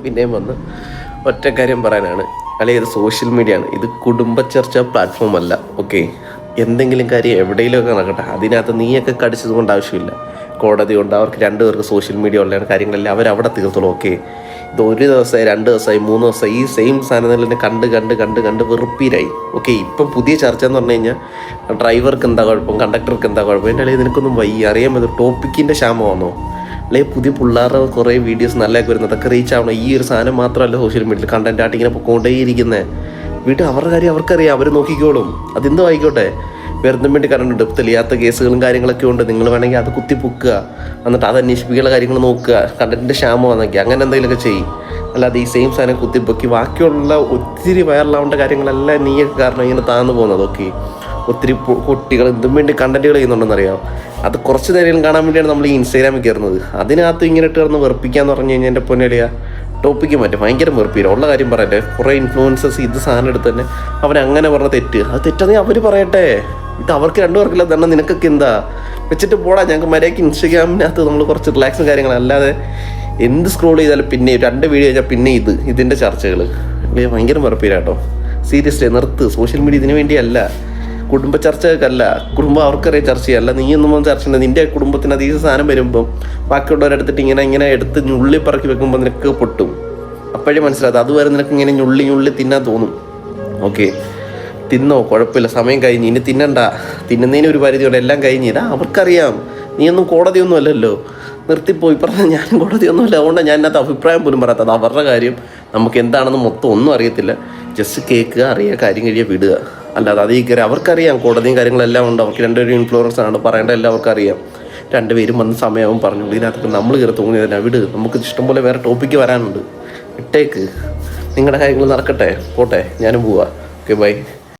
പിന്നെയും വന്ന് ഒറ്റ കാര്യം പറയാനാണ്. അല്ലെങ്കിൽ ഇത് സോഷ്യൽ മീഡിയ ആണ്, ഇത് കുടുംബ ചർച്ച പ്ലാറ്റ്ഫോം അല്ല. ഓക്കെ, എന്തെങ്കിലും കാര്യം എവിടെയെങ്കിലുമൊക്കെ നടക്കട്ടെ, അതിനകത്ത് നീയൊക്കെ കടിച്ചത് കൊണ്ട് ആവശ്യമില്ല. കോടതി കൊണ്ട് അവർക്ക് 2 പേർക്ക് സോഷ്യൽ മീഡിയ ഉള്ള കാര്യങ്ങളെല്ലാം അവരവിടെ തീർത്തോളൂ. ഓക്കെ, ഇത് 1 ദിവസമായി 2 ദിവസമായി 3 ദിവസമായി ഈ സെയിം സാധനം തന്നെ കണ്ട് വെറുപ്പീരായി. ഓക്കെ, ഇപ്പം പുതിയ ചർച്ച എന്ന് പറഞ്ഞു കഴിഞ്ഞാൽ ഡ്രൈവർക്ക് എന്താ കുഴപ്പം, കണ്ടക്ടർക്ക് എന്താ കുഴപ്പം. എൻ്റെ അല്ലെങ്കിൽ നിനക്കൊന്നും അറിയാൻ പറ്റും ടോപ്പിക്കിൻ്റെ ക്ഷാമമാണോ? അല്ലെങ്കിൽ പുതിയ പിള്ളേരുടെ കുറേ വീഡിയോസ് നല്ലതൊക്കെ വരുന്നത് അതൊക്കെ റീച്ച് ആവണം. ഈ ഒരു സാധനം മാത്രമല്ല സോഷ്യൽ മീഡിയയിൽ കണ്ടന്റ് ആയിട്ട് ഇങ്ങനെ പൊക്കോണ്ടേയിരിക്കുന്നത്. വീട്ടിൽ അവരുടെ കാര്യം അവർക്കറിയാം, അവർ നോക്കിക്കോളും. അതെന്തോ ആയിക്കോട്ടെ, വെറുതെ വേണ്ടി കറണ്ട് തെളിയാത്ത കേസുകളും കാര്യങ്ങളൊക്കെ ഉണ്ട്. നിങ്ങൾ വേണമെങ്കിൽ അത് കുത്തിപ്പൊക്കുക, എന്നിട്ട് അത് അന്വേഷിപ്പിക്കുന്ന കാര്യങ്ങൾ നോക്കുക. കണ്ടന്റിൻ്റെ ക്ഷാമമാണെന്നൊക്കെ അങ്ങനെ എന്തെങ്കിലുമൊക്കെ ചെയ്യും. അല്ലാതെ ഈ സെയിം സാധനം കുത്തിപ്പൊക്കി ബാക്കിയുള്ള ഒത്തിരി വൈറലാവേണ്ട കാര്യങ്ങളെല്ലാം നീയൊക്കെ കാരണം ഇങ്ങനെ താഴ്ന്നു പോകുന്നത്. ഓക്കെ, ഒത്തിരി കുട്ടികൾ എന്തും വേണ്ടി കണ്ടന്റുകൾ ചെയ്യുന്നുണ്ടെന്നറിയാം. അത് കുറച്ച് നേരം കാണാൻ വേണ്ടിയാണ് നമ്മൾ ഈ ഇൻസ്റ്റാഗ്രാമിൽ കയറുന്നത്. അതിനകത്ത് ഇങ്ങനെ ഇട്ട് കിടന്ന് വെറുപ്പിക്കാന്ന് പറഞ്ഞു കഴിഞ്ഞാൽ എൻ്റെ പൊന്നലിയ ടോപ്പിക്ക് മാറ്റും. ഭയങ്കര വെറുപ്പില്ല. ഉള്ള കാര്യം പറയട്ടെ, കുറേ ഇൻഫ്ലുവൻസേഴ്സ് ഇത് സാധനം എടുത്ത് തന്നെ അവനങ്ങനെ പറഞ്ഞ തെറ്റ്, അത് തെറ്റാണെങ്കിൽ അവർ പറയട്ടെ. ഇത് അവർക്ക് 2 പേർക്കില്ല തന്നെ, നിനക്കൊക്കെ എന്താ വെച്ചിട്ട് പോടാ. ഞങ്ങൾക്ക് മര്യാദയ്ക്ക് ഇൻസ്റ്റാഗ്രാമിനകത്ത് നമ്മൾ കുറച്ച് റിലാക്സും കാര്യങ്ങളല്ലാതെ എന്ത് സ്ക്രോൾ ചെയ്താലും പിന്നെ 2 വീഡിയോ കഴിഞ്ഞാൽ പിന്നെ ഇതിൻ്റെ ചർച്ചകൾ ഭയങ്കര വെറുപ്പില്ല കേട്ടോ. സീരിയസ്ലി നിർത്ത്. സോഷ്യൽ മീഡിയ ഇതിനു വേണ്ടിയല്ല, കുടുംബ ചർച്ചകൾക്കല്ല. കുടുംബം അവർക്കറിയാം ചർച്ച ചെയ്യല്ല. നീയൊന്നും ചർച്ച ചെയ്യണ്ട. നിൻ്റെ കുടുംബത്തിന് അധികം സാധനം വരുമ്പം ബാക്കിയുള്ളവരെടുത്തിട്ട് ഇങ്ങനെ എടുത്ത് ഞുള്ളി പറക്കി വെക്കുമ്പോൾ നിനക്ക് പൊട്ടും. അപ്പോഴേ മനസ്സിലാകും. അതുവരെ നിനക്ക് ഇങ്ങനെ ഞുള്ളി തിന്നാൻ തോന്നും. ഓക്കെ, തിന്നോ, കുഴപ്പമില്ല, സമയം കഴിഞ്ഞ്, ഇനി തിന്നണ്ട. തിന്നുന്നതിന് ഒരു പരിധിയുണ്ട്, എല്ലാം കഴിഞ്ഞില്ല. അവർക്കറിയാം നീയൊന്നും കോടതിയൊന്നും അല്ലല്ലോ. നിർത്തിപ്പോയി പറഞ്ഞാൽ ഞാനും കോടതിയൊന്നുമില്ല. അതുകൊണ്ടാണ് ഞാൻ അതിനകത്ത് അഭിപ്രായം പോലും പറയാത്തത്. അവരുടെ കാര്യം നമുക്ക് എന്താണെന്ന് മൊത്തം ഒന്നും അറിയത്തില്ല. ജസ്റ്റ് കേൾക്കുക, അറിയുക, കാര്യം കഴിയുക, വിടുക. അല്ലാതെ അതീ കയറി അവർക്കറിയാം കോടതിയും കാര്യങ്ങളെല്ലാം ഉണ്ട്. അവർക്ക് 2 പേരും ഇൻഫ്ലുവൻസറാണ്, പറയേണ്ട എല്ലാം അവർക്കറിയാം. 2 പേരും വന്ന് സമയവും പറഞ്ഞു. ഇതിനകത്ത് നമ്മൾ കയറി തോന്നിയതന്നെ വിട്. നമുക്ക് ഇഷ്ടംപോലെ വേറെ ടോപ്പിക്ക് വരാനുണ്ട്. ഇട്ടേക്ക്, നിങ്ങളുടെ കാര്യങ്ങൾ നടക്കട്ടെ, പോട്ടെ, ഞാനും പോവാം. Okay, by.